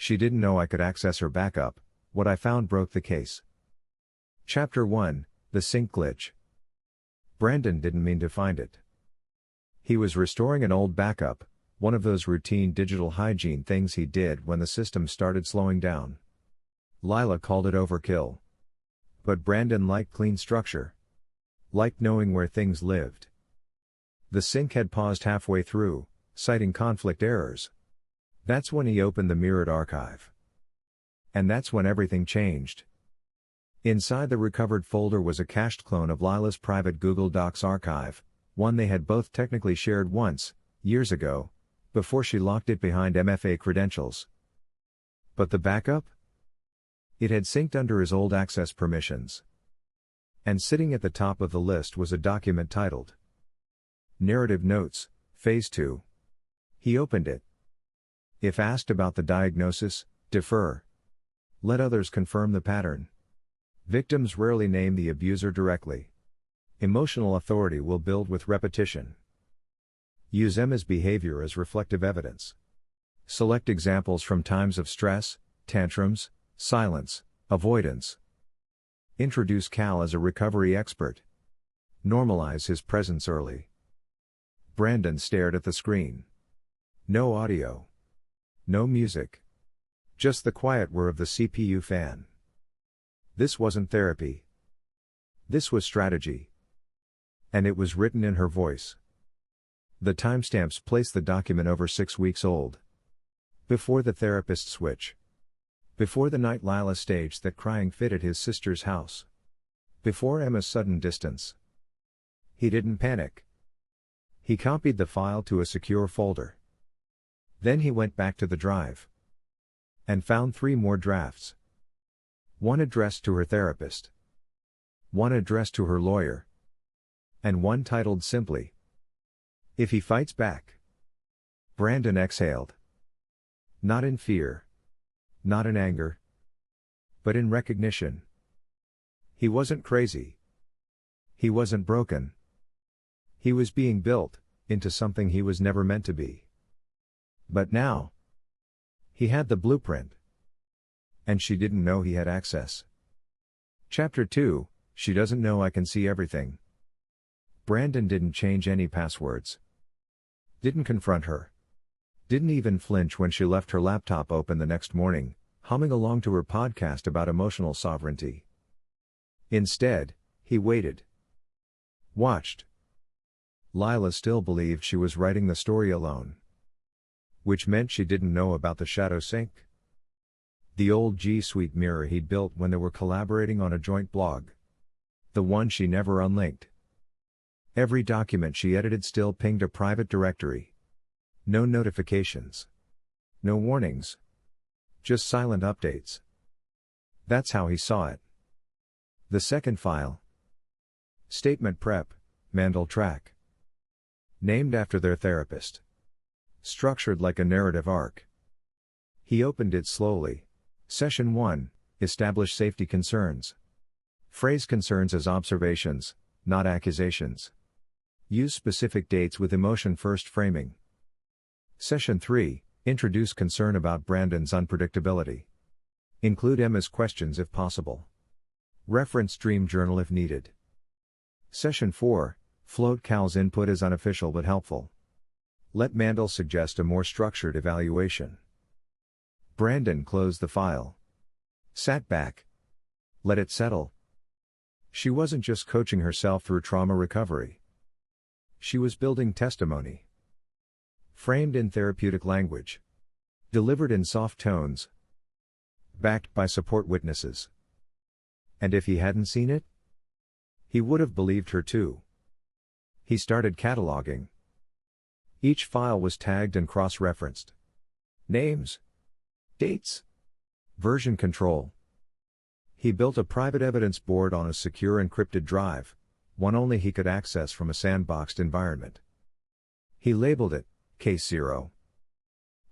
She didn't know I could access her backup. What I found broke the case. Chapter 1, The Sync Glitch. Brandon didn't mean to find it. He was restoring an old backup, one of those routine digital hygiene things he did when the system started slowing down. Lila called it overkill. But Brandon liked clean structure. Liked knowing where things lived. The sync had paused halfway through, citing conflict errors. That's when he opened the mirrored archive. And that's when everything changed. Inside the recovered folder was a cached clone of Lila's private Google Docs archive, one they had both technically shared once, years ago, before she locked it behind MFA credentials. But the backup? It had synced under his old access permissions. And sitting at the top of the list was a document titled Narrative Notes, Phase 2. He opened it. If asked about the diagnosis, defer. Let others confirm the pattern. Victims rarely name the abuser directly. Emotional authority will build with repetition. Use Emma's behavior as reflective evidence. Select examples from times of stress, tantrums, silence, avoidance. Introduce Cal as a recovery expert. Normalize his presence early. Brandon stared at the screen. No audio. No music. Just the quiet whir of the CPU fan. This wasn't therapy. This was strategy. And it was written in her voice. The timestamps placed the document over 6 weeks old. Before the therapist switch. Before the night Lila staged that crying fit at his sister's house. Before Emma's sudden distance. He didn't panic. He copied the file to a secure folder. Then he went back to the drive. And found 3 more drafts. One addressed to her therapist. One addressed to her lawyer. And one titled simply, If he fights back. Brandon exhaled. Not in fear. Not in anger. But in recognition. He wasn't crazy. He wasn't broken. He was being built into something he was never meant to be. But now, he had the blueprint. And she didn't know he had access. Chapter 2, She Doesn't Know I Can See Everything. Brandon didn't change any passwords. Didn't confront her. Didn't even flinch when she left her laptop open the next morning, humming along to her podcast about emotional sovereignty. Instead, he waited. Watched. Lila still believed she was writing the story alone. Which meant she didn't know about the shadow sync. The old G Suite mirror he'd built when they were collaborating on a joint blog. The one she never unlinked. Every document she edited still pinged a private directory. No notifications. No warnings. Just silent updates. That's how he saw it. The second file. Statement Prep, Mandel Track. Named after their therapist. Structured like a narrative arc. He opened it slowly. Session 1, Establish Safety Concerns. Phrase concerns as observations, not accusations. Use specific dates with emotion-first framing. Session 3, Introduce concern about Brandon's unpredictability. Include Emma's questions if possible. Reference Dream Journal if needed. Session 4, Float Cal's input as unofficial but helpful. Let Mandel suggest a more structured evaluation. Brandon closed the file. Sat back. Let it settle. She wasn't just coaching herself through trauma recovery. She was building testimony. Framed in therapeutic language. Delivered in soft tones. Backed by support witnesses. And if he hadn't seen it? He would have believed her too. He started cataloging. Each file was tagged and cross-referenced. Names. Dates. Version control. He built a private evidence board on a secure encrypted drive, one only he could access from a sandboxed environment. He labeled it, Case 0.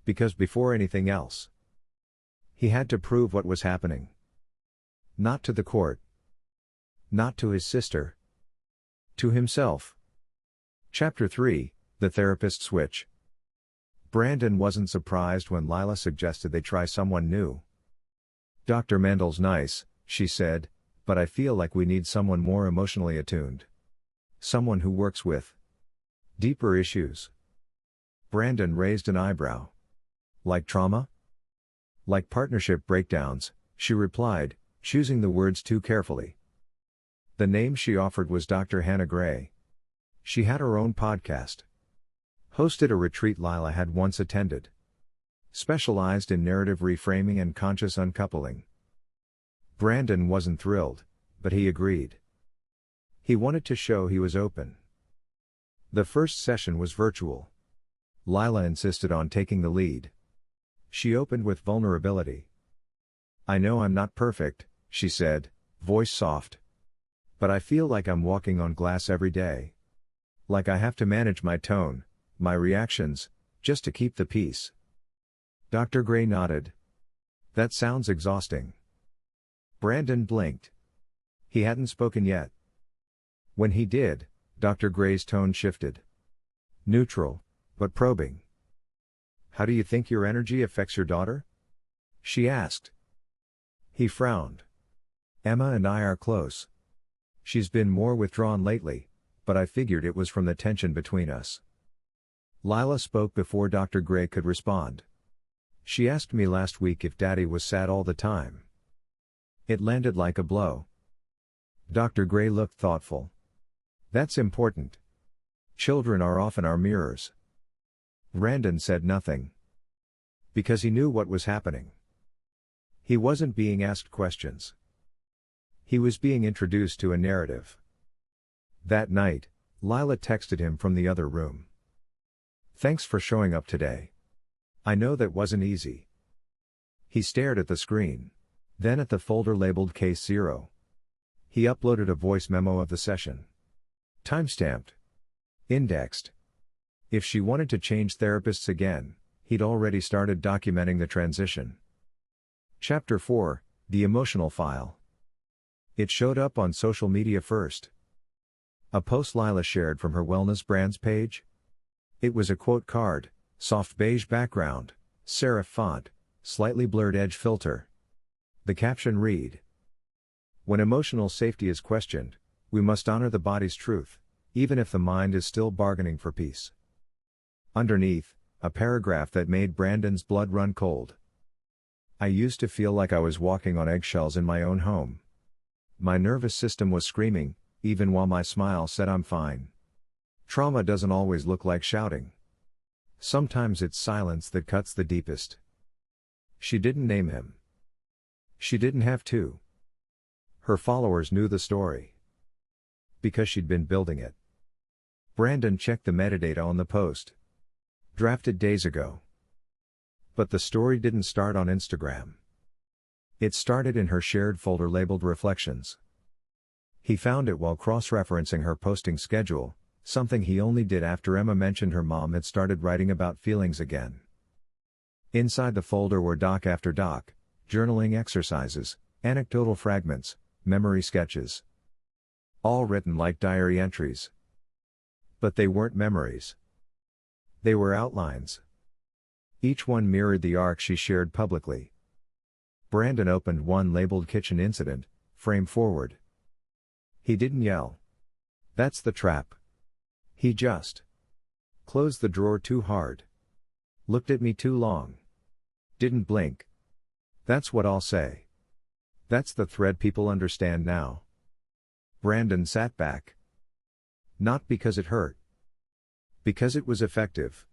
Because before anything else, he had to prove what was happening. Not to the court. Not to his sister. To himself. Chapter 3, The Therapist Switch. Brandon wasn't surprised when Lila suggested they try someone new. Dr. Mendel's nice, she said, but I feel like we need someone more emotionally attuned. Someone who works with deeper issues. Brandon raised an eyebrow. Like trauma? Like partnership breakdowns, she replied, choosing the words too carefully. The name she offered was Dr. Hannah Gray. She had her own podcast. Hosted a retreat Lila had once attended. Specialized in narrative reframing and conscious uncoupling. Brandon wasn't thrilled, but he agreed. He wanted to show he was open. The first session was virtual. Lila insisted on taking the lead. She opened with vulnerability. I know I'm not perfect, she said, voice soft. But I feel like I'm walking on glass every day. Like I have to manage my tone, my reactions, just to keep the peace. Dr. Gray nodded. That sounds exhausting. Brandon blinked. He hadn't spoken yet. When he did, Dr. Gray's tone shifted. Neutral, but probing. How do you think your energy affects your daughter? She asked. He frowned. Emma and I are close. She's been more withdrawn lately, but I figured it was from the tension between us. Lila spoke before Dr. Gray could respond. She asked me last week if Daddy was sad all the time. It landed like a blow. Dr. Gray looked thoughtful. That's important. Children are often our mirrors. Brandon said nothing. Because he knew what was happening. He wasn't being asked questions. He was being introduced to a narrative. That night, Lila texted him from the other room. Thanks for showing up today. I know that wasn't easy. He stared at the screen. Then at the folder labeled Case 0. He uploaded a voice memo of the session. Timestamped. Indexed. If she wanted to change therapists again, he'd already started documenting the transition. Chapter 4, The Emotional File. It showed up on social media first. A post Lila shared from her Wellness Brands page. It was a quote card, soft beige background, serif font, slightly blurred edge filter. The caption read: When emotional safety is questioned, we must honor the body's truth, even if the mind is still bargaining for peace. Underneath, a paragraph that made Brandon's blood run cold. I used to feel like I was walking on eggshells in my own home. My nervous system was screaming, even while my smile said I'm fine. Trauma doesn't always look like shouting. Sometimes it's silence that cuts the deepest. She didn't name him. She didn't have to. Her followers knew the story. Because she'd been building it. Brandon checked the metadata on the post. Drafted days ago. But the story didn't start on Instagram. It started in her shared folder labeled Reflections. He found it while cross-referencing her posting schedule, something he only did after Emma mentioned her mom had started writing about feelings again. Inside the folder were doc after doc, journaling exercises, anecdotal fragments, memory sketches. All written like diary entries. But they weren't memories. They were outlines. Each one mirrored the arc she shared publicly. Brandon opened one labeled Kitchen Incident, frame forward. He didn't yell. That's the trap. He just closed the drawer too hard. Looked at me too long. Didn't blink. That's what I'll say. That's the thread people understand now. Brandon sat back. Not because it hurt. Because it was effective.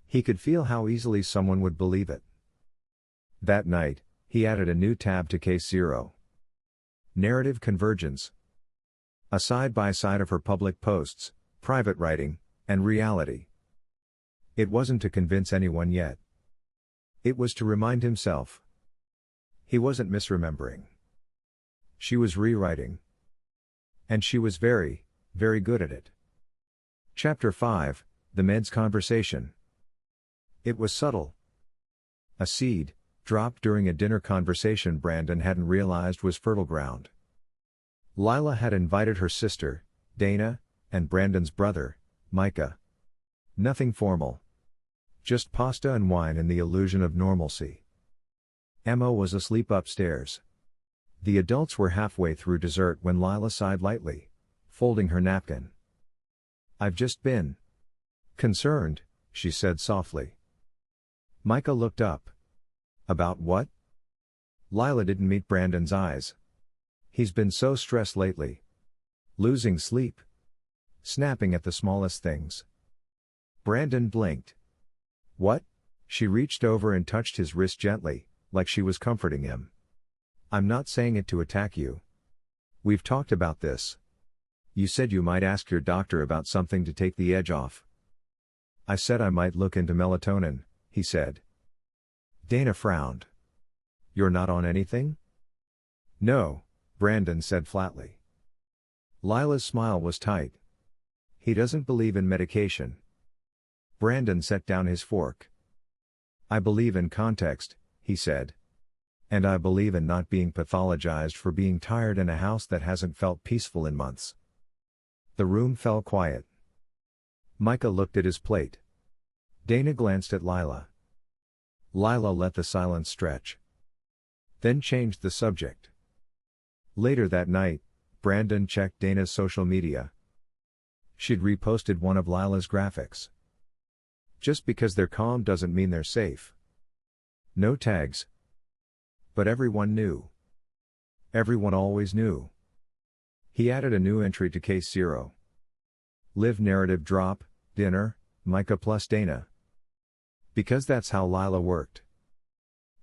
He could feel how easily someone would believe it. That night, he added a new tab to Case 0. Narrative Convergence. A side-by-side of her public posts, private writing, and reality. It wasn't to convince anyone yet. It was to remind himself. He wasn't misremembering. She was rewriting. And she was very, very good at it. Chapter 5, The Meds Conversation. It was subtle. A seed, dropped during a dinner conversation Brandon hadn't realized was fertile ground. Lila had invited her sister, Dana, and Brandon's brother, Micah. Nothing formal. Just pasta and wine and the illusion of normalcy. Emma was asleep upstairs. The adults were halfway through dessert when Lila sighed lightly, folding her napkin. "I've just been concerned," she said softly. Micah looked up. "About what?" Lila didn't meet Brandon's eyes. "He's been so stressed lately. Losing sleep. Snapping at the smallest things." Brandon blinked. "What?" She reached over and touched his wrist gently, like she was comforting him. "I'm not saying it to attack you. We've talked about this. You said you might ask your doctor about something to take the edge off." "I said I might look into melatonin," he said. Dana frowned. "You're not on anything?" "No," Brandon said flatly. Lila's smile was tight. "He doesn't believe in medication." Brandon set down his fork. "I believe in context," he said. "And I believe in not being pathologized for being tired in a house that hasn't felt peaceful in months." The room fell quiet. Micah looked at his plate. Dana glanced at Lila. Lila let the silence stretch. Then changed the subject. Later that night, Brandon checked Dana's social media. She'd reposted one of Lila's graphics. Just because they're calm doesn't mean they're safe. No tags. But everyone knew. Everyone always knew. He added a new entry to case 0. Live narrative drop, dinner, Micah plus Dana. Because that's how Lila worked.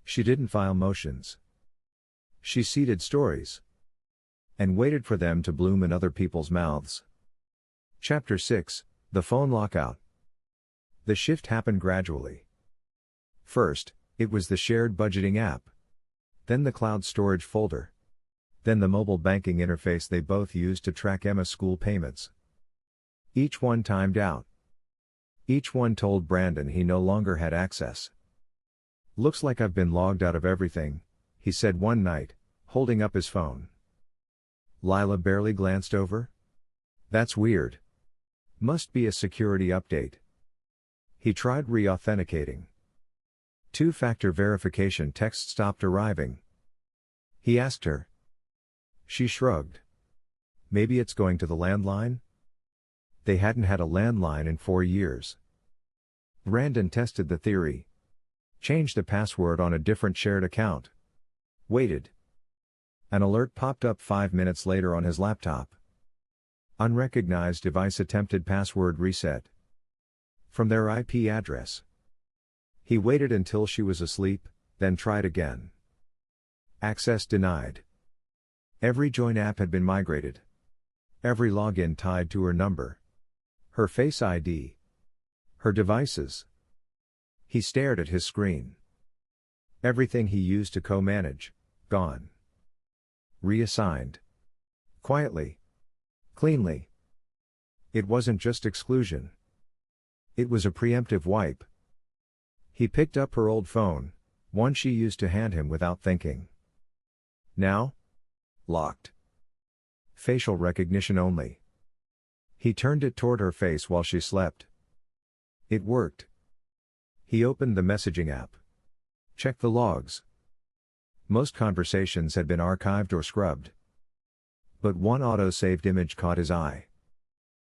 She didn't file motions. She seeded stories. And waited for them to bloom in other people's mouths. Chapter 6, The Phone Lockout. The shift happened gradually. First, it was the shared budgeting app. Then the cloud storage folder. Then the mobile banking interface they both used to track Emma's school payments. Each one timed out. Each one told Brandon he no longer had access. "Looks like I've been logged out of everything," he said one night, holding up his phone. Lila barely glanced over. "That's weird. Must be a security update." He tried re-authenticating. Two-factor verification text stopped arriving. He asked her. She shrugged. "Maybe it's going to the landline?" They hadn't had a landline in 4 years. Brandon tested the theory. Changed the password on a different shared account. Waited. An alert popped up 5 minutes later on his laptop. Unrecognized device attempted password reset. From their IP address. He waited until she was asleep, then tried again. Access denied. Every join app had been migrated. Every login tied to her number. Her Face ID. Her devices. He stared at his screen. Everything he used to co-manage, gone. Reassigned. Quietly. Cleanly. It wasn't just exclusion. It was a preemptive wipe. He picked up her old phone, one she used to hand him without thinking. Now? Locked. Facial recognition only. He turned it toward her face while she slept. It worked. He opened the messaging app. Checked the logs. Most conversations had been archived or scrubbed. But one auto-saved image caught his eye.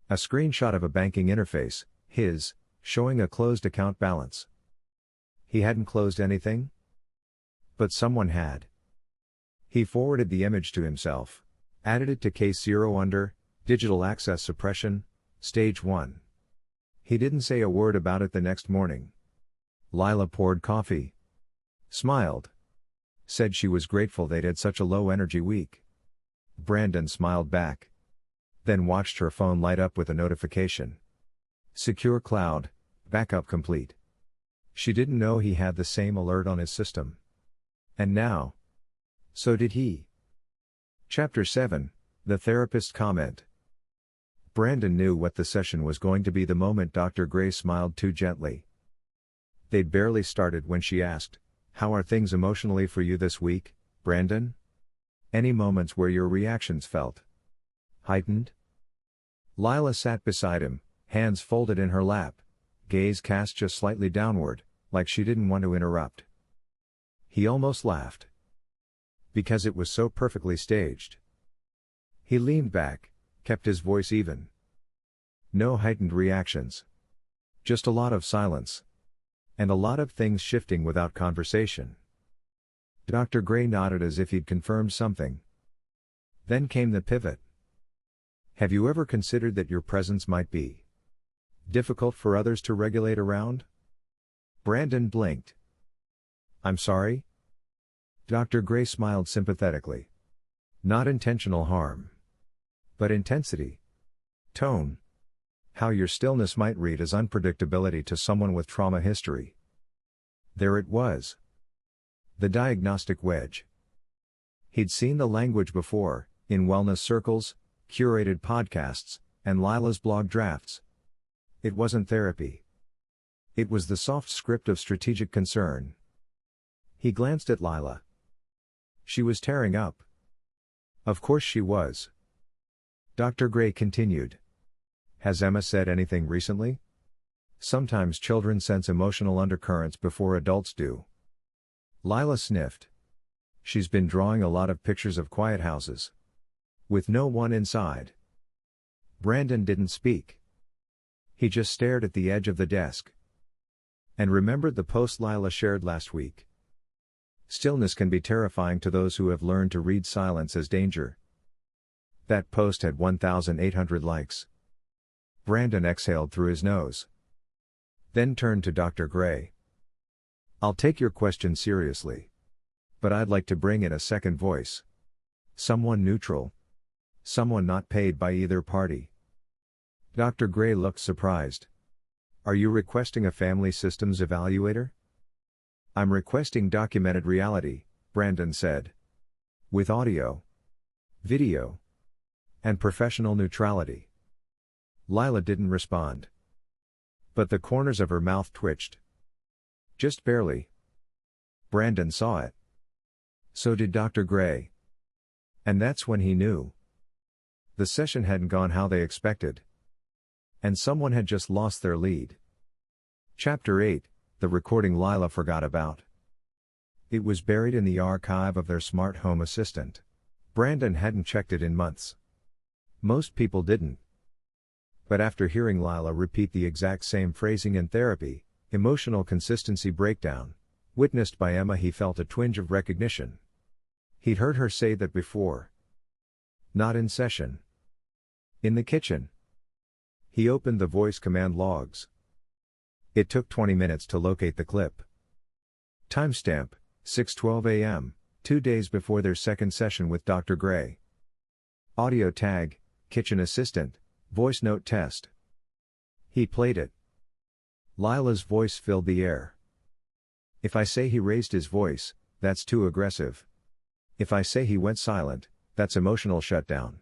A screenshot of a banking interface, his, showing a closed account balance. He hadn't closed anything? But someone had. He forwarded the image to himself, added it to case 0 under, digital access suppression, stage 1. He didn't say a word about it the next morning. Lila poured coffee. Smiled. Said she was grateful they'd had such a low-energy week. Brandon smiled back. Then watched her phone light up with a notification. Secure cloud, backup complete. She didn't know he had the same alert on his system. And now? So did he. Chapter 7, The Therapist's Comment. Brandon knew what the session was going to be the moment Dr. Gray smiled too gently. They'd barely started when she asked, "How are things emotionally for you this week, Brandon? Any moments where your reactions felt heightened?" Lila sat beside him, hands folded in her lap, gaze cast just slightly downward, like she didn't want to interrupt. He almost laughed. Because it was so perfectly staged. He leaned back, kept his voice even. No heightened reactions. Just a lot of silence. And a lot of things shifting without conversation. Dr. Gray nodded as if he'd confirmed something. Then came the pivot. Have you ever considered that your presence might be difficult for others to regulate around? Brandon blinked. I'm sorry? Dr. Gray smiled sympathetically. Not intentional harm. But intensity. Tone. How your stillness might read as unpredictability to someone with trauma history. There it was. The diagnostic wedge. He'd seen the language before, in wellness circles, curated podcasts, and Lila's blog drafts. It wasn't therapy. It was the soft script of strategic concern. He glanced at Lila. She was tearing up. Of course she was. Dr. Gray continued. Has Emma said anything recently? Sometimes children sense emotional undercurrents before adults do. Lila sniffed. She's been drawing a lot of pictures of quiet houses. With no one inside. Brandon didn't speak. He just stared at the edge of the desk. And remembered the post Lila shared last week. Stillness can be terrifying to those who have learned to read silence as danger. That post had 1,800 likes. Brandon exhaled through his nose. Then turned to Dr. Gray. I'll take your question seriously. But I'd like to bring in a second voice. Someone neutral. Someone not paid by either party. Dr. Gray looked surprised. Are you requesting a family systems evaluator? I'm requesting documented reality, Brandon said. With audio, video, and professional neutrality. Lila didn't respond. But the corners of her mouth twitched. Just barely. Brandon saw it. So did Dr. Gray. And that's when he knew. The session hadn't gone how they expected. And someone had just lost their lead. Chapter 8, the recording Lila forgot about. It was buried in the archive of their smart home assistant. Brandon hadn't checked it in months. Most people didn't. But after hearing Lila repeat the exact same phrasing in therapy, emotional consistency breakdown, witnessed by Emma, he felt a twinge of recognition. He'd heard her say that before. Not in session. In the kitchen. He opened the voice command logs. It took 20 minutes to locate the clip. Timestamp, 6:12 a.m., 2 days before their second session with Dr. Gray. Audio tag, kitchen assistant, voice note test. He played it. Lila's voice filled the air. If I say he raised his voice, that's too aggressive. If I say he went silent, that's emotional shutdown.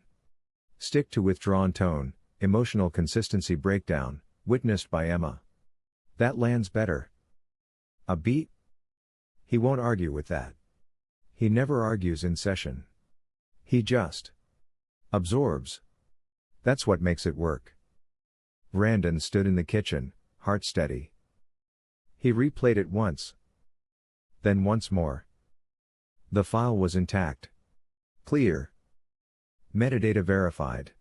Stick to withdrawn tone, emotional consistency breakdown, witnessed by Emma. That lands better. A beat? He won't argue with that. He never argues in session. He just absorbs. That's what makes it work. Brandon stood in the kitchen, heart steady. He replayed it once. Then once more. The file was intact. Clear. Metadata verified.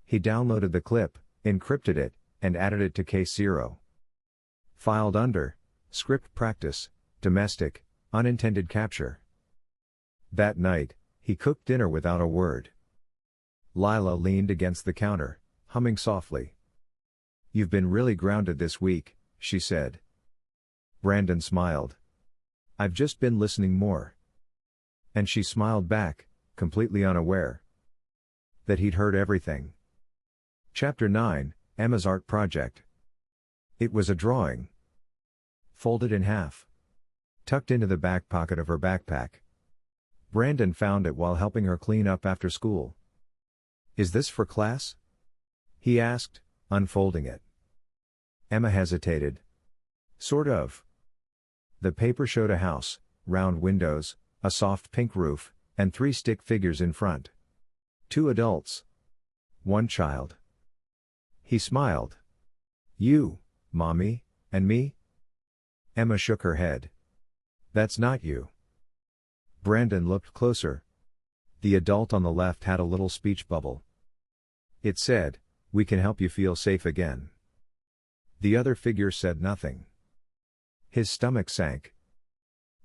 He downloaded the clip, encrypted it, and added it to case 0. Filed under, script practice, domestic, unintended capture. That night, he cooked dinner without a word. Lila leaned against the counter, humming softly. You've been really grounded this week, she said. Brandon smiled. I've just been listening more. And she smiled back, completely unaware that he'd heard everything. Chapter 9, Emma's Art Project. It was a drawing. Folded in half. Tucked into the back pocket of her backpack. Brandon found it while helping her clean up after school. Is this for class? He asked, unfolding it. Emma hesitated. Sort of. The paper showed a house, round windows, a soft pink roof, and 3 stick figures in front. 2 adults. 1 child. He smiled. You, Mommy, and me? Emma shook her head. That's not you. Brandon looked closer. The adult on the left had a little speech bubble. It said, "We can help you feel safe again." The other figure said nothing. His stomach sank.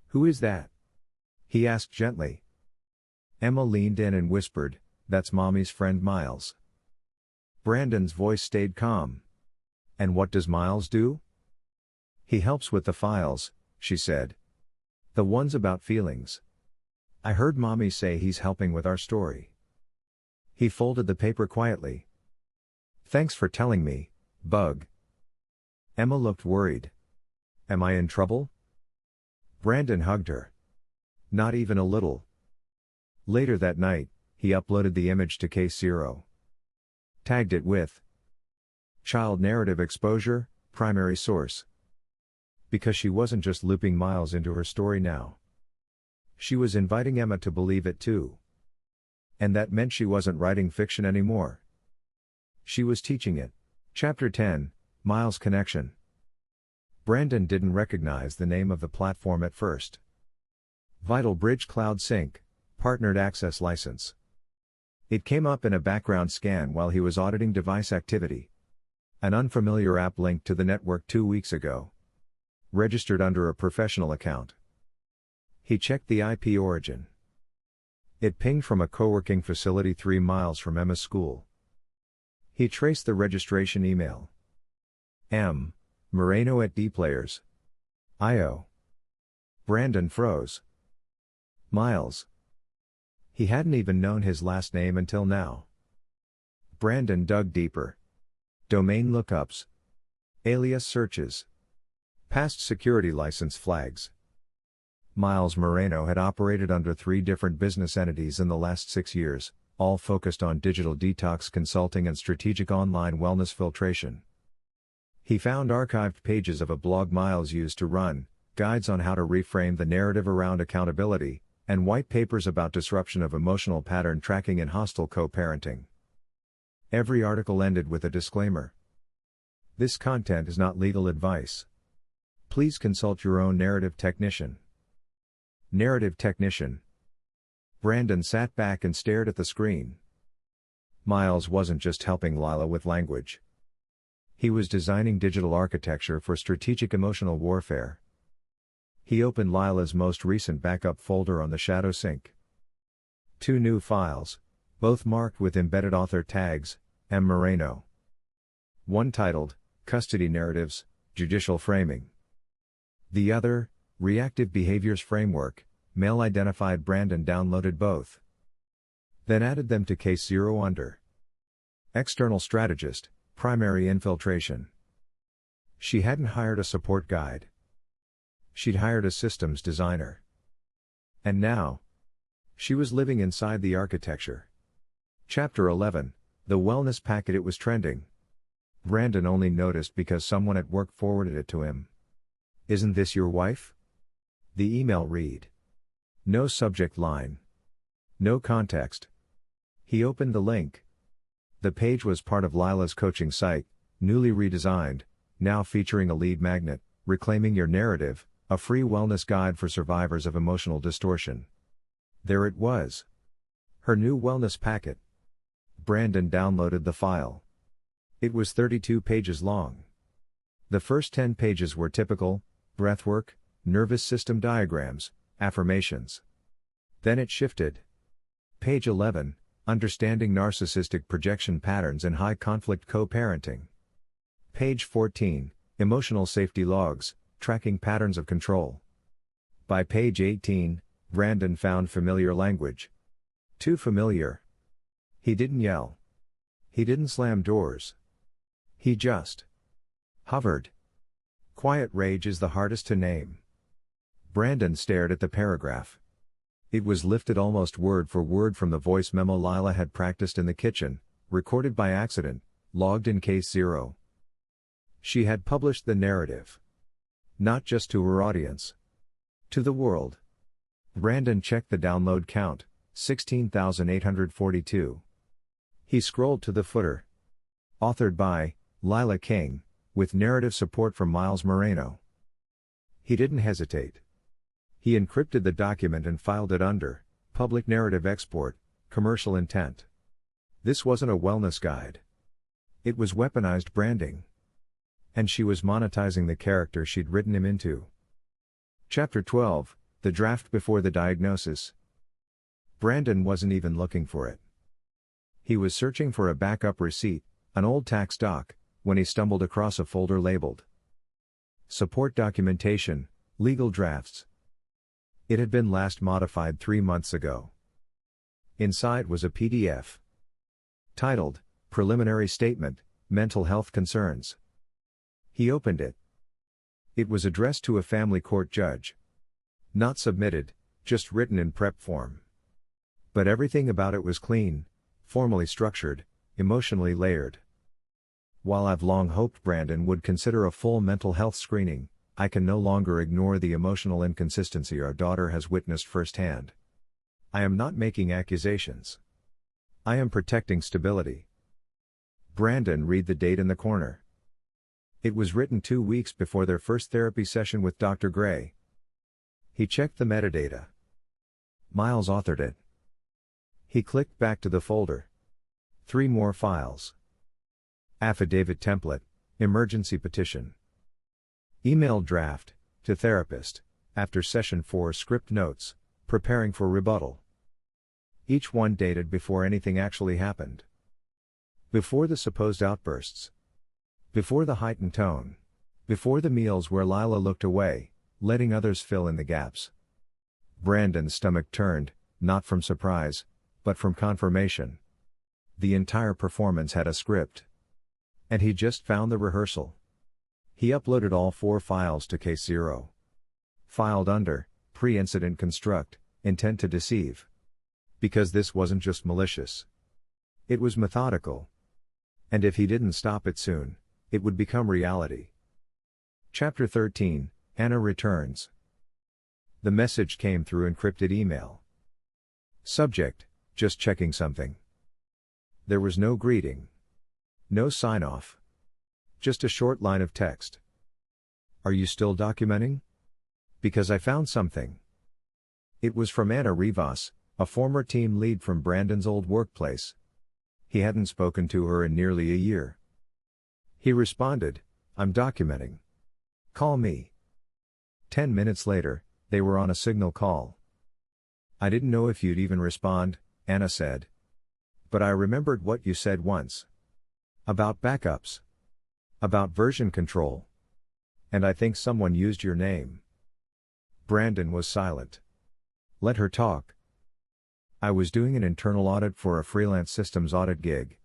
"Who is that?" he asked gently. Emma leaned in and whispered, "That's Mommy's friend Miles." Brandon's voice stayed calm. "And what does Miles do?" "He helps with the files," she said. "The ones about feelings. I heard Mommy say he's helping with our story." He folded the paper quietly. "Thanks for telling me, Bug." Emma looked worried. "Am I in trouble?" Brandon hugged her. "Not even a little." Later that night, he uploaded the image to Case Zero. Tagged it with Child Narrative Exposure, Primary Source. Because she wasn't just looping Miles into her story now. She was inviting Emma to believe it too. And that meant she wasn't writing fiction anymore. She was teaching it. Chapter 10, Miles Connection. Brandon didn't recognize the name of the platform at first. Vital Bridge Cloud Sync, Partnered Access License. It came up in a background scan while he was auditing device activity. An unfamiliar app linked to the network 2 weeks ago. Registered under a professional account. He checked the IP origin. It pinged from a co-working facility 3 miles from Emma's school. He traced the registration email. M. Moreno at dplayers.io. Brandon froze. Miles. He hadn't even known his last name until now. Brandon dug deeper. Domain lookups. Alias searches. Past security license flags. Miles Moreno had operated under 3 different business entities in the last 6 years, all focused on digital detox consulting and strategic online wellness filtration. He found archived pages of a blog Miles used to run, guides on how to reframe the narrative around accountability, and white papers about disruption of emotional pattern tracking in hostile co-parenting. Every article ended with a disclaimer. This content is not legal advice. Please consult your own narrative technician. Narrative technician. Brandon sat back and stared at the screen. Miles wasn't just helping Lila with language. He was designing digital architecture for strategic emotional warfare. He opened Lila's most recent backup folder on the Shadow Sync. 2 new files, both marked with embedded author tags, M. Moreno. One titled, Custody Narratives, Judicial Framing. The other, Reactive Behaviors Framework, Male Identified. Brandon downloaded both. Then added them to Case Zero under External Strategist, Primary Infiltration. She hadn't hired a support guide. She'd hired a systems designer. And now, she was living inside the architecture. Chapter 11, The Wellness Packet. It was trending. Brandon only noticed because someone at work forwarded it to him. Isn't this your wife? The email read. No subject line. No context. He opened the link. The page was part of Lila's coaching site, newly redesigned, now featuring a lead magnet, Reclaiming Your Narrative, a free wellness guide for survivors of emotional distortion. There it was. Her new wellness packet. Brandon downloaded the file. It was 32 pages long. The first 10 pages were typical, breathwork, nervous system diagrams, affirmations. Then it shifted. Page 11, Understanding Narcissistic Projection Patterns in High Conflict Co-Parenting. Page 14, Emotional Safety Logs, Tracking Patterns of Control. By page 18, Brandon found familiar language. Too familiar. He didn't yell. He didn't slam doors. He just hovered. Quiet rage is the hardest to name. Brandon stared at the paragraph. It was lifted almost word for word from the voice memo Lila had practiced in the kitchen, recorded by accident, logged in Case Zero. She had published the narrative. Not just to her audience. To the world. Brandon checked the download count, 16,842. He scrolled to the footer. Authored by Lila King, with narrative support from Miles Moreno. He didn't hesitate. He encrypted the document and filed it under Public Narrative Export, Commercial Intent. This wasn't a wellness guide. It was weaponized branding. And she was monetizing the character she'd written him into. Chapter 12, The Draft Before the Diagnosis. Brandon wasn't even looking for it. He was searching for a backup receipt, an old tax doc, when he stumbled across a folder labeled Support Documentation, Legal Drafts. It had been last modified 3 months ago. Inside was a PDF titled Preliminary Statement, Mental Health Concerns. He opened it. It was addressed to a family court judge. Not submitted, just written in prep form. But everything about it was clean, formally structured, emotionally layered. While I've long hoped Brandon would consider a full mental health screening, I can no longer ignore the emotional inconsistency our daughter has witnessed firsthand. I am not making accusations. I am protecting stability. Brandon, read the date in the corner. It was written 2 weeks before their first therapy session with Dr. Gray. He checked the metadata. Miles authored it. He clicked back to the folder. 3 more files. Affidavit template, emergency petition. Email draft, to therapist, after session 4 script notes, preparing for rebuttal. Each one dated before anything actually happened. Before the supposed outbursts. Before the heightened tone. Before the meals where Lila looked away, letting others fill in the gaps. Brandon's stomach turned, not from surprise, but from confirmation. The entire performance had a script. And he just found the rehearsal. He uploaded all 4 files to Case 0. Filed under Pre-Incident Construct, Intent to Deceive. Because this wasn't just malicious. It was methodical. And if he didn't stop it soon, it would become reality. Chapter 13, Anna Returns. The message came through encrypted email. Subject, just checking something. There was no greeting. No sign-off. Just a short line of text. Are you still documenting? Because I found something. It was from Anna Rivas, a former team lead from Brandon's old workplace. He hadn't spoken to her in nearly a year. He responded, I'm documenting. Call me. 10 minutes later, they were on a signal call. I didn't know if you'd even respond, Anna said. But I remembered what you said once. About backups. About version control. And I think someone used your name. Brandon was silent. Let her talk. I was doing an internal audit for a freelance systems audit gig.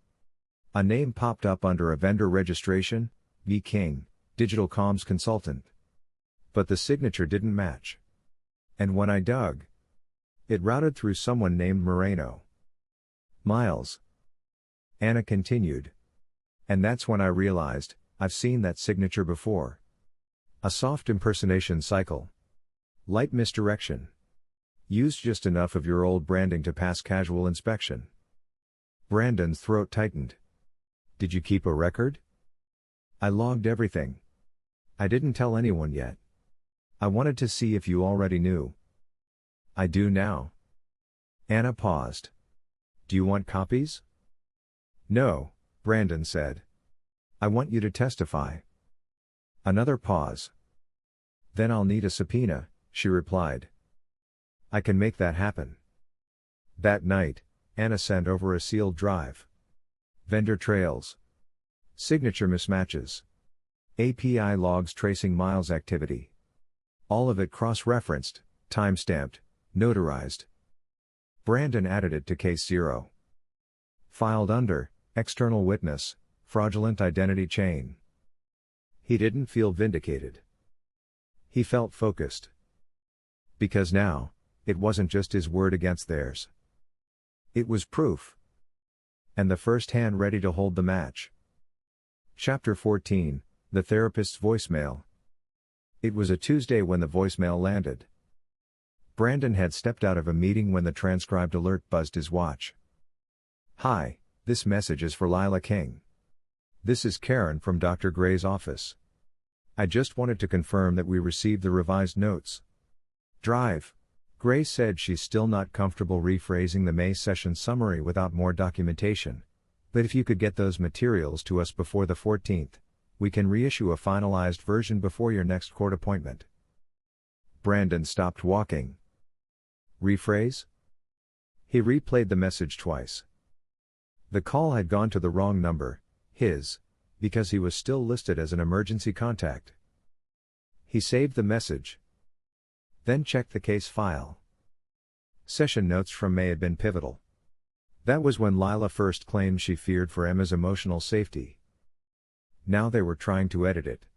A name popped up under a vendor registration, V. King, digital comms consultant. But the signature didn't match. And when I dug, it routed through someone named Moreno. Miles. Anna continued. And that's when I realized, I've seen that signature before. A soft impersonation cycle. Light misdirection. Used just enough of your old branding to pass casual inspection. Brandon's throat tightened. Did you keep a record? I logged everything. I didn't tell anyone yet. I wanted to see if you already knew. I do now. Anna paused. Do you want copies? No, Brandon said. I want you to testify. Another pause. Then I'll need a subpoena, she replied. I can make that happen. That night, Anna sent over a sealed drive. Vendor trails. Signature mismatches. API logs tracing Miles' activity. All of it cross-referenced, time-stamped, notarized. Brandon added it to Case 0. Filed under External Witness, Fraudulent Identity Chain. He didn't feel vindicated. He felt focused. Because now, it wasn't just his word against theirs. It was proof. And the first hand ready to hold the match. Chapter 14, The Therapist's Voicemail. It was a Tuesday when the voicemail landed. Brandon had stepped out of a meeting when the transcribed alert buzzed his watch. Hi, this message is for Lila King. This is Karen from Dr. Gray's office. I just wanted to confirm that we received the revised notes. Drive. Gray said she's still not comfortable rephrasing the May session summary without more documentation, but if you could get those materials to us before the 14th, we can reissue a finalized version before your next court appointment. Brandon stopped walking. Rephrase? He replayed the message twice. The call had gone to the wrong number, his, because he was still listed as an emergency contact. He saved the message. Then checked the case file. Session notes from May had been pivotal. That was when Lila first claimed she feared for Emma's emotional safety. Now they were trying to edit it.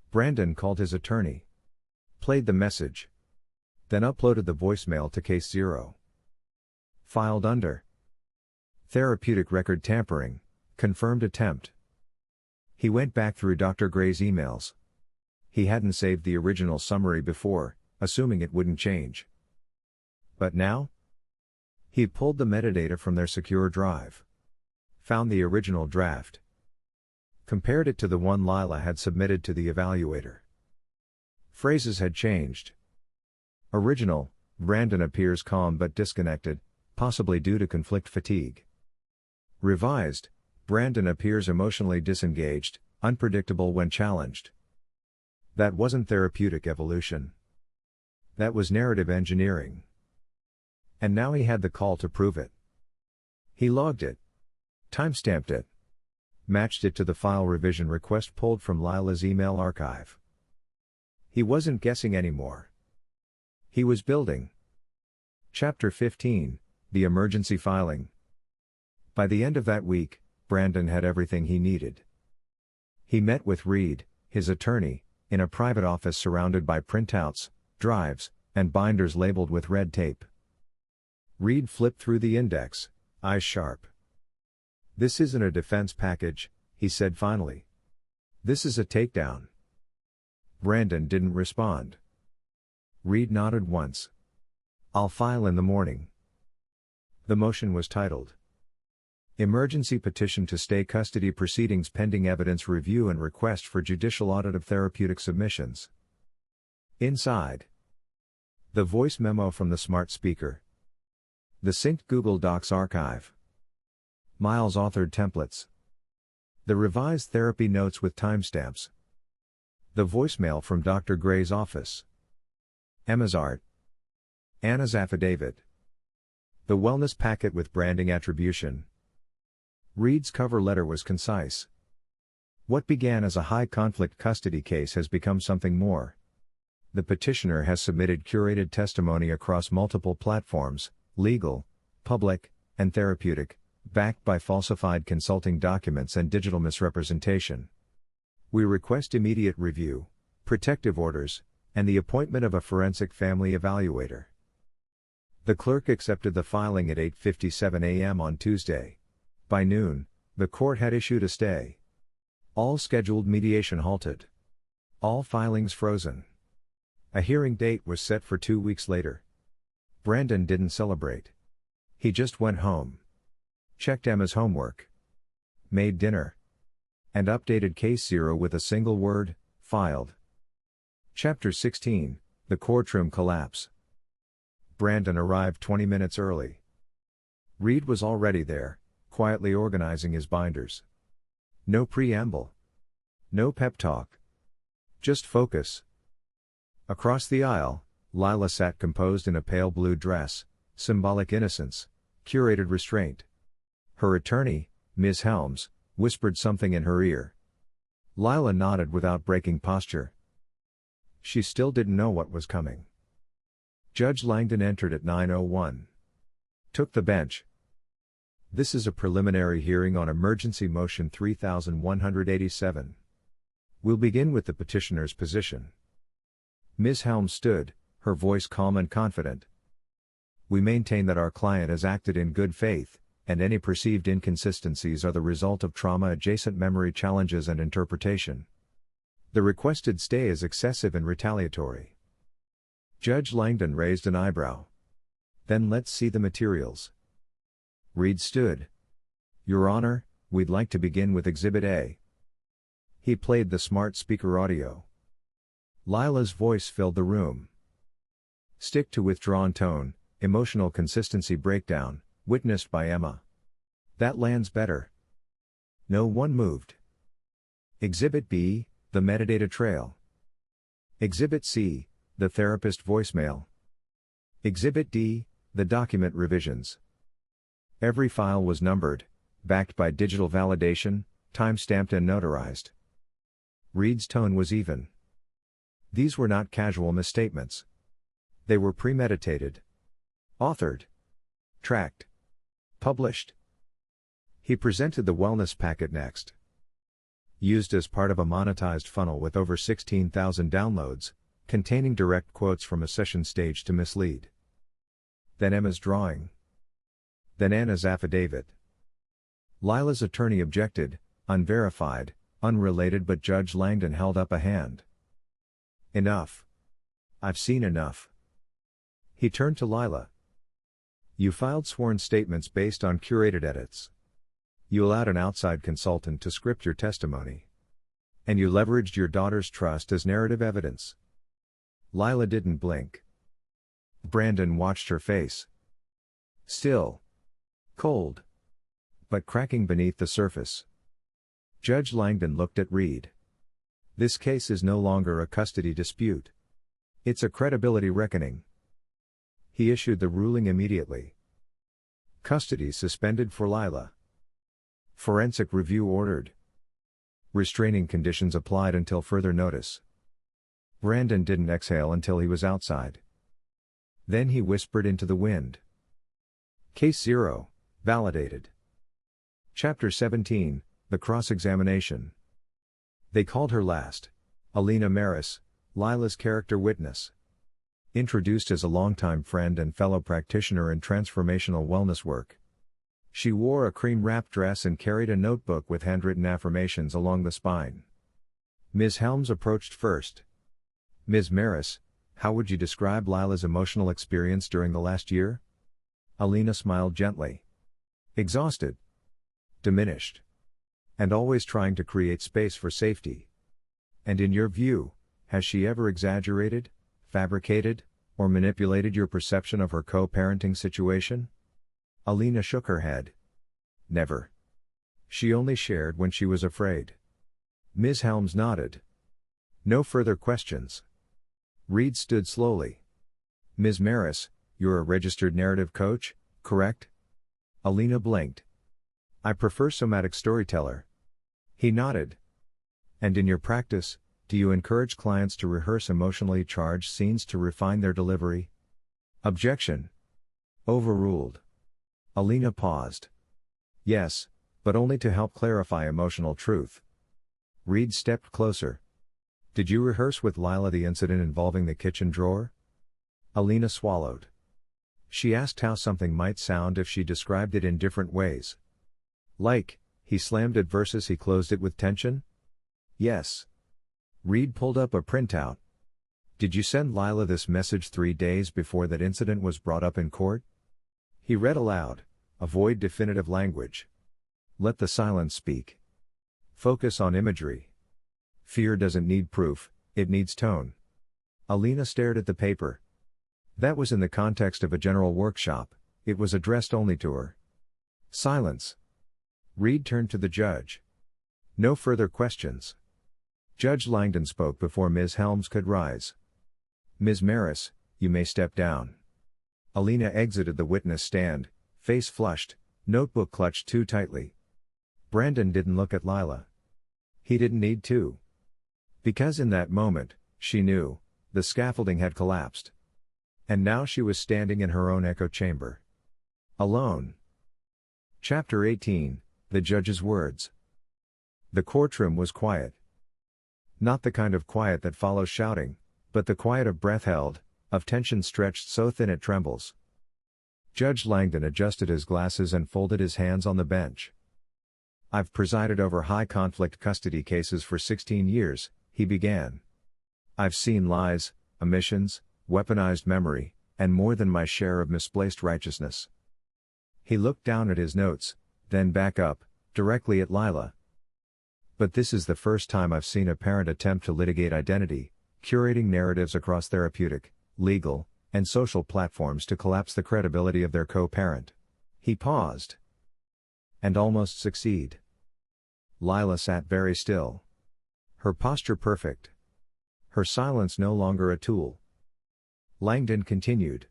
Brandon called his attorney. Played the message. Then uploaded the voicemail to case 0. Filed under therapeutic record tampering, confirmed attempt. He went back through Dr. Gray's emails. He hadn't saved the original summary before, assuming it wouldn't change. But now? He pulled the metadata from their secure drive. Found the original draft. Compared it to the one Lila had submitted to the evaluator. Phrases had changed. Original, Brandon appears calm but disconnected, possibly due to conflict fatigue. Revised, Brandon appears emotionally disengaged, unpredictable when challenged. That wasn't therapeutic evolution. That was narrative engineering. And now he had the call to prove it. He logged it. Timestamped it. Matched it to the file revision request pulled from Lila's email archive. He wasn't guessing anymore. He was building. Chapter 15, The Emergency Filing. By the end of that week, Brandon had everything he needed. He met with Reed, his attorney, in a private office surrounded by printouts, drives, and binders labeled with red tape. Reed flipped through the index, eyes sharp. "This isn't a defense package," he said finally. "This is a takedown." Brandon didn't respond. Reed nodded once. "I'll file in the morning." The motion was titled, Emergency Petition to Stay Custody Proceedings Pending Evidence Review and Request for Judicial Audit of Therapeutic Submissions. Inside. The voice memo from the smart speaker. The synced Google Docs archive. Miles authored templates. The revised therapy notes with timestamps. The voicemail from Dr. Gray's office. Emma's art. Anna's affidavit. The wellness packet with branding attribution. Reed's cover letter was concise. What began as a high-conflict custody case has become something more. The petitioner has submitted curated testimony across multiple platforms, legal, public, and therapeutic, backed by falsified consulting documents and digital misrepresentation. We request immediate review, protective orders, and the appointment of a forensic family evaluator. The clerk accepted the filing at 8:57 a.m. on Tuesday. By noon, the court had issued a stay. All scheduled mediation halted. All filings frozen. A hearing date was set for 2 weeks later. Brandon didn't celebrate. He just went home. Checked Emma's homework. Made dinner. And updated case 0 with a single word, filed. Chapter 16, The Courtroom Collapse. Brandon arrived 20 minutes early. Reed was already there, quietly organizing his binders. No preamble. No pep talk. Just focus. Across the aisle, Lila sat composed in a pale blue dress, symbolic innocence, curated restraint. Her attorney, Ms. Helms, whispered something in her ear. Lila nodded without breaking posture. She still didn't know what was coming. Judge Langdon entered at 9:01. Took the bench. This is a preliminary hearing on Emergency Motion 3187. We'll begin with the petitioner's position. Ms. Helms stood, her voice calm and confident. We maintain that our client has acted in good faith, and any perceived inconsistencies are the result of trauma-adjacent memory challenges and interpretation. The requested stay is excessive and retaliatory. Judge Langdon raised an eyebrow. Then let's see the materials. Reed stood. Your Honor, we'd like to begin with Exhibit A. He played the smart speaker audio. Lila's voice filled the room. Stick to withdrawn tone, emotional consistency breakdown, witnessed by Emma. That lands better. No one moved. Exhibit B, the metadata trail. Exhibit C, the therapist voicemail. Exhibit D, the document revisions. Every file was numbered, backed by digital validation, time-stamped and notarized. Reed's tone was even. These were not casual misstatements. They were premeditated. Authored. Tracked. Published. He presented the wellness packet next. Used as part of a monetized funnel with over 16,000 downloads, containing direct quotes from a session staged to mislead. Then Emma's drawing. Then Anna's affidavit. Lila's attorney objected, unverified, unrelated, but Judge Langdon held up a hand. Enough. I've seen enough. He turned to Lila. You filed sworn statements based on curated edits. You allowed an outside consultant to script your testimony. And you leveraged your daughter's trust as narrative evidence. Lila didn't blink. Brandon watched her face. Still. Cold. But cracking beneath the surface. Judge Langdon looked at Reed. This case is no longer a custody dispute. It's a credibility reckoning. He issued the ruling immediately. Custody suspended for Lila. Forensic review ordered. Restraining conditions applied until further notice. Brandon didn't exhale until he was outside. Then he whispered into the wind. Case 0, validated. Chapter 17, the cross-examination. They called her last. Alina Maris, Lila's character witness. Introduced as a longtime friend and fellow practitioner in transformational wellness work. She wore a cream-wrapped dress and carried a notebook with handwritten affirmations along the spine. Ms. Helms approached first. Ms. Maris, how would you describe Lila's emotional experience during the last year? Alina smiled gently. Exhausted. Diminished. And always trying to create space for safety. And in your view, has she ever exaggerated, fabricated, or manipulated your perception of her co-parenting situation? Alina shook her head. Never. She only shared when she was afraid. Ms. Helms nodded. No further questions. Reed stood slowly. Ms. Maris, you're a registered narrative coach, correct? Alina blinked. I prefer somatic storyteller. He nodded. And in your practice, do you encourage clients to rehearse emotionally charged scenes to refine their delivery? Objection. Overruled. Alina paused. Yes, but only to help clarify emotional truth. Reed stepped closer. Did you rehearse with Lila the incident involving the kitchen drawer? Alina swallowed. She asked how something might sound if she described it in different ways. Like, he slammed it versus he closed it with tension? Yes. Reed pulled up a printout. Did you send Lila this message 3 days before that incident was brought up in court? He read aloud. Avoid definitive language. Let the silence speak. Focus on imagery. Fear doesn't need proof, it needs tone. Alina stared at the paper. That was in the context of a general workshop, it was addressed only to her. Silence. Reed turned to the judge. No further questions. Judge Langdon spoke before Ms. Helms could rise. Ms. Maris, you may step down. Alina exited the witness stand, face flushed, notebook clutched too tightly. Brandon didn't look at Lila. He didn't need to. Because in that moment, she knew, the scaffolding had collapsed. And now she was standing in her own echo chamber. Alone. Chapter 18, the judge's words. The courtroom was quiet. Not the kind of quiet that follows shouting, but the quiet of breath held, of tension stretched so thin it trembles. Judge Langdon adjusted his glasses and folded his hands on the bench. I've presided over high-conflict custody cases for 16 years, he began. I've seen lies, omissions, weaponized memory, and more than my share of misplaced righteousness. He looked down at his notes, then back up, directly at Lila. But this is the first time I've seen a parent attempt to litigate identity, curating narratives across therapeutic, legal, and social platforms to collapse the credibility of their co-parent. He paused. And almost succeed. Lila sat very still. Her posture perfect. Her silence no longer a tool. Langdon continued.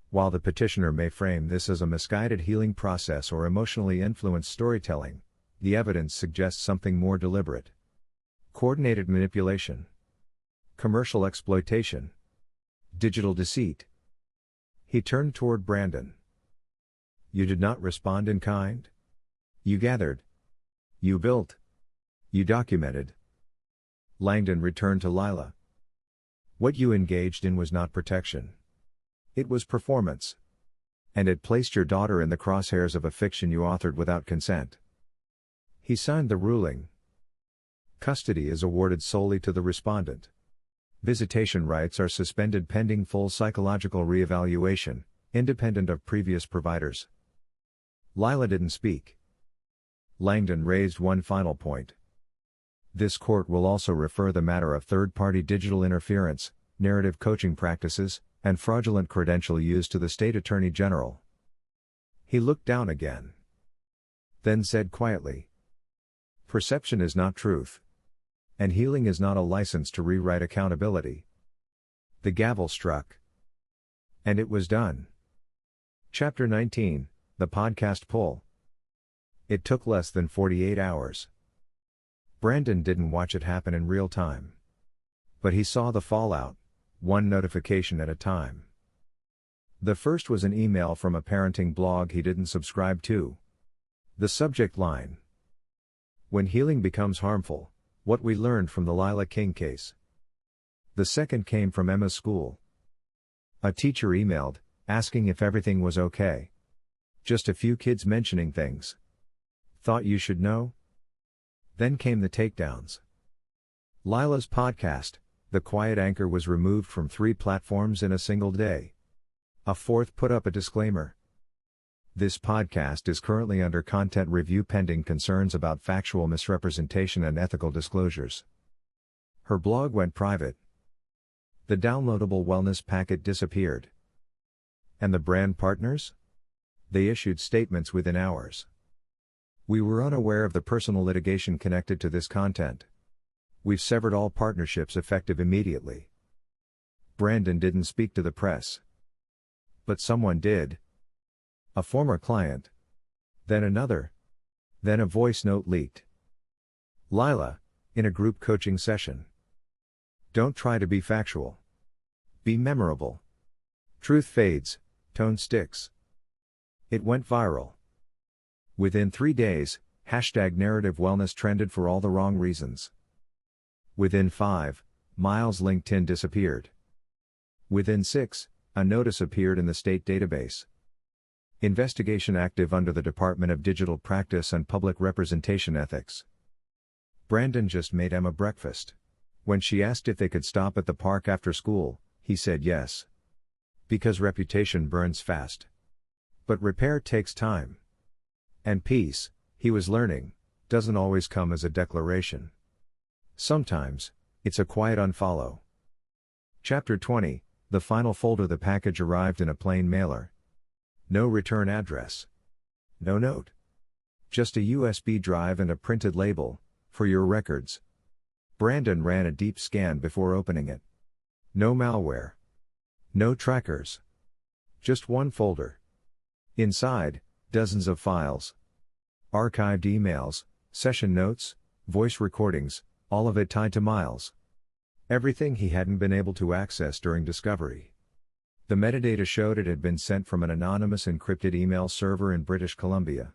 While the petitioner may frame this as a misguided healing process or emotionally influenced storytelling, the evidence suggests something more deliberate. Coordinated manipulation. Commercial exploitation. Digital deceit. He turned toward Brandon. You did not respond in kind? You gathered. You built. You documented. Langdon returned to Lila. What you engaged in was not protection. It was performance. And it placed your daughter in the crosshairs of a fiction you authored without consent. He signed the ruling. Custody is awarded solely to the respondent. Visitation rights are suspended pending full psychological reevaluation, independent of previous providers. Lila didn't speak. Langdon raised one final point. This court will also refer the matter of third-party digital interference, narrative coaching practices, and fraudulent credential use to the State Attorney General. He looked down again. Then said quietly, perception is not truth. And healing is not a license to rewrite accountability. The gavel struck. And it was done. Chapter 19, The Podcast Pull. It took less than 48 hours. Brandon didn't watch it happen in real time. But he saw the fallout, one notification at a time. The first was an email from a parenting blog he didn't subscribe to. The subject line: When healing becomes harmful, what we learned from the Lila King case. The second came from Emma's school. A teacher emailed, asking if everything was okay. Just a few kids mentioning things. Thought you should know? Then came the takedowns. Lila's podcast, The Quiet Anchor, was removed from 3 platforms in a single day. A fourth put up a disclaimer. This podcast is currently under content review pending concerns about factual misrepresentation and ethical disclosures. Her blog went private. The downloadable wellness packet disappeared. And the brand partners? They issued statements within hours. We were unaware of the personal litigation connected to this content. We've severed all partnerships effective immediately. Brandon didn't speak to the press. But someone did. A former client. Then another. Then a voice note leaked. Lila, in a group coaching session. Don't try to be factual. Be memorable. Truth fades, tone sticks. It went viral. Within 3 days, #narrative wellness trended for all the wrong reasons. Within 5, Miles' LinkedIn disappeared. Within 6, a notice appeared in the state database. Investigation active under the Department of Digital Practice and Public Representation Ethics. Brandon just made Emma breakfast. When she asked if they could stop at the park after school, he said yes. Because reputation burns fast. But repair takes time. And peace, he was learning, doesn't always come as a declaration. Sometimes, it's a quiet unfollow. Chapter 20, The final folder. The package arrived in a plain mailer. No return address. No note. Just a USB drive and a printed label, for your records. Brandon ran a deep scan before opening it. No malware. No trackers. Just one folder. Inside, dozens of files. Archived emails, session notes, voice recordings, all of it tied to Miles. Everything he hadn't been able to access during discovery. The metadata showed it had been sent from an anonymous encrypted email server in British Columbia.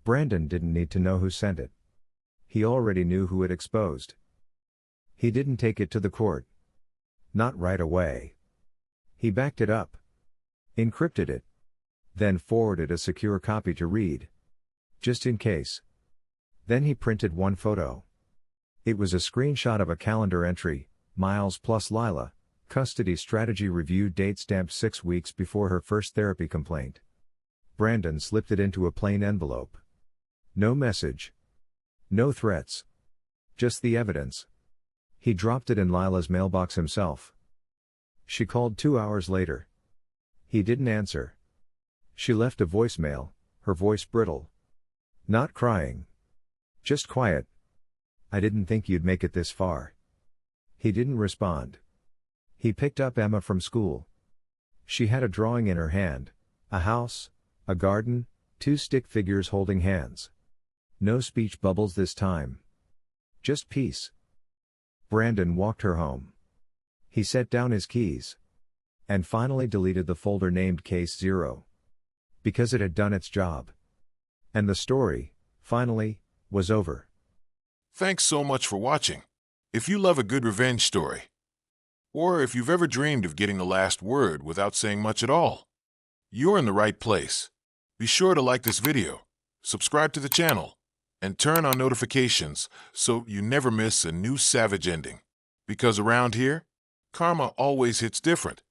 Brandon didn't need to know who sent it. He already knew who it exposed. He didn't take it to the court. Not right away. He backed it up. Encrypted it. Then forwarded a secure copy to read. Just in case. Then he printed one photo. It was a screenshot of a calendar entry, Miles plus Lila, custody strategy review, date stamped 6 weeks before her first therapy complaint. Brandon slipped it into a plain envelope. No message. No threats. Just the evidence. He dropped it in Lila's mailbox himself. She called 2 hours later. He didn't answer. She left a voicemail, her voice brittle. Not crying. Just quiet. I didn't think you'd make it this far. He didn't respond. He picked up Emma from school. She had a drawing in her hand, a house, a garden, 2 stick figures holding hands. No speech bubbles this time. Just peace. Brandon walked her home. He set down his keys. And finally deleted the folder named Case 0. Because it had done its job. And the story, finally, was over. Thanks so much for watching. If you love a good revenge story, or if you've ever dreamed of getting the last word without saying much at all, you're in the right place. Be sure to like this video, subscribe to the channel, and turn on notifications so you never miss a new savage ending. Because around here, karma always hits different.